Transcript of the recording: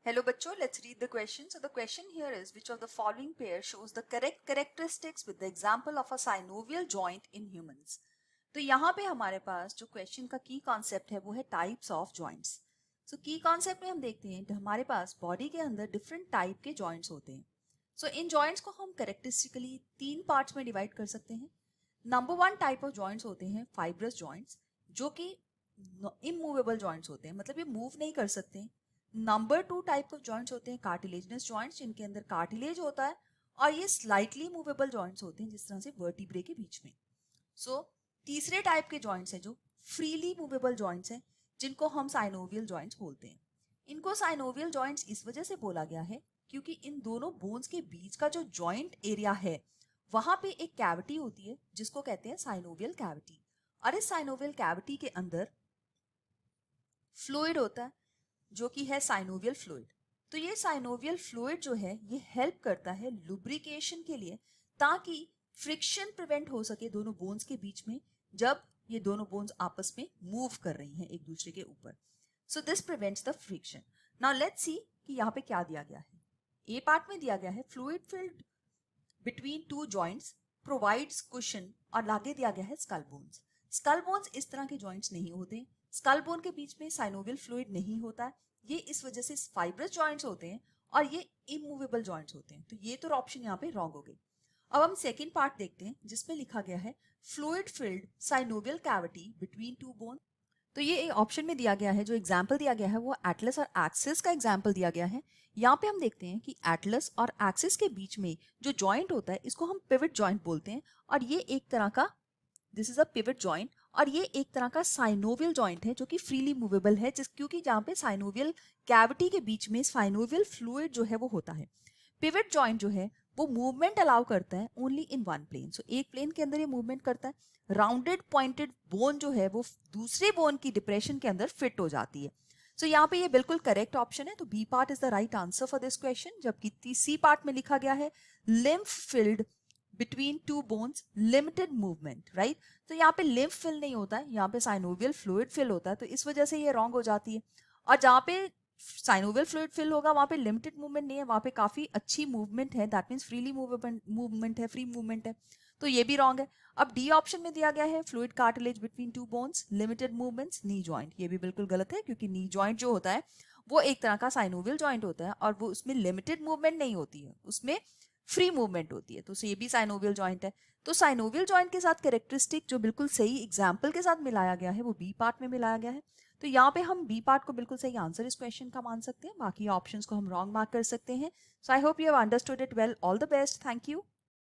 Hello बच्चों, let's read the question. So the question here is, which of the following pair shows the correct characteristics with the example of a synovial joint in humans? तो यहाँ पे हमारे पास जो question का की concept है वो है टाइप्स ऑफ जॉइंट्स. सो की कॉन्सेप्ट में हम देखते हैं तो हमारे पास बॉडी के अंदर डिफरेंट टाइप के जॉइंट्स होते हैं. सो इन जॉइंट्स को हम करेक्टरिस्टिकली 3 पार्ट्स में डिवाइड कर सकते हैं. नंबर 1 टाइप ऑफ जॉइंट्स होते हैं फाइब्रस जॉइंट्स, जो कि इमूवेबल जॉइंट्स होते हैं, मतलब ये मूव नहीं कर सकते हैं. नंबर 2 टाइप ऑफ जॉइंट्स होते हैं कार्टिलेजिनस जॉइंट्स, जिनके अंदर कार्टिलेज होता है और ये स्लाइटली मूवेबल जॉइंट्स होते हैं, जिस तरह से वर्टिब्रे के बीच में. सो तीसरे टाइप के जॉइंट्स हैं जो फ्रीली मूवेबल जॉइंट्स हैं, जिनको हम साइनोवियल जॉइंट्स बोलते हैं. इनको साइनोवियल जॉइंट्स इस वजह से बोला गया है क्योंकि इन दोनों बोन्स के बीच का जो जॉइंट एरिया है वहां पे एक कैविटी होती है जिसको कहते हैं साइनोवियल कैविटी. और इस साइनोवियल कैविटी के अंदर फ्लूइड होता है जो कि है साइनोवियल फ्लूइड. तो ये साइनोवियल फ्लूइड जो है ये हेल्प करता है लुब्रिकेशन के लिए, ताकि फ्रिक्शन प्रिवेंट हो सके दोनों बोन्स के बीच में जब ये दोनों बोन्स आपस में मूव कर रही हैं एक दूसरे के ऊपर. So this prevents the friction. Now let's see कि यहाँ पे क्या दिया गया है. ए पार्ट में दिया गया है fluid filled between to joints provides cushion, और आगे दिया गया है स्कल बोन्स. स्कल बोन्स इस तरह के जॉइंट्स नहीं होते. स्कल बोन के बीच में साइनोवियल फ्लूइड नहीं होता है. ये इस वजह से फाइब्रस जॉइंट्स होते हैं और ये इमूवेबल जॉइंट्स होते हैं. तो ये तो ऑप्शन यहाँ पे रॉन्ग हो गई. अब हम सेकंड पार्ट देखते हैं जिसमें लिखा गया है fluid filled synovial cavity between two bone. तो ये ऑप्शन में दिया गया है, जो एग्जाम्पल दिया गया है वो एटलस और एक्सिस का एग्जाम्पल दिया गया है. यहाँ पे हम देखते हैं कि एटलस और एक्सिस के बीच में जो जॉइंट होता है इसको हम पिवट जॉइंट बोलते हैं, और ये एक तरह का this is a pivot joint, और ये एक तरह का साइनोवियल जॉइंट है जो कि फ्रीली मूवेबल है, क्योंकि जहाँ पे साइनोवियल कैविटी के बीच में साइनोवियल फ्लूइड जो है वो होता है. पिवट जॉइंट जो है वो मूवमेंट अलाउ करता है ओनली इन वन प्लेन. सो एक प्लेन के अंदर ये मूवमेंट करता है. राउंडेड पॉइंटेड बोन जो है वो दूसरे बोन की डिप्रेशन के अंदर फिट हो जाती है. सो यहाँ पे ये बिल्कुल करेक्ट ऑप्शन है. तो B part is the right answer for this question. जबकि सी पार्ट में लिखा गया है lymph filled between two bones limited movement, right. तो यहाँ पे लिम्फ फिल नहीं होता है, यहाँ पे साइनोवियल फ्लूइड फिल होता है, तो इस वजह से ये रॉन्ग हो जाती है. और जहाँ पे साइनोवियल फ्लूइड फिल होगा वहाँ पे लिमिटेड मूवमेंट नहीं है, वहाँ पे काफी अच्छी मूवमेंट है, दैट मीन्स फ्रीली मूवमेंट है, फ्री मूवमेंट है, तो ये भी रॉन्ग है. अब डी ऑप्शन में दिया गया है fluid cartilage between two bones limited movements knee joint. ये भी बिल्कुल गलत है, क्योंकि नी जॉइंट जो होता है वो एक तरह का साइनोवियल जॉइंट होता है और वो उसमें लिमिटेड मूवमेंट नहीं होती है, उसमें फ्री मूवमेंट होती है. तो ये भी साइनोवियल जॉइंट है. तो साइनोवियल जॉइंट के साथ कैरेक्टरिस्टिक जो बिल्कुल सही एग्जाम्पल के साथ मिलाया गया है वो बी पार्ट में मिलाया गया है. तो यहाँ पे हम बी पार्ट को बिल्कुल सही आंसर इस क्वेश्चन का मान सकते हैं, बाकी ऑप्शंस को हम रॉन्ग मार्क कर सकते हैं. So I hope you have understood it well. All the best. Thank you.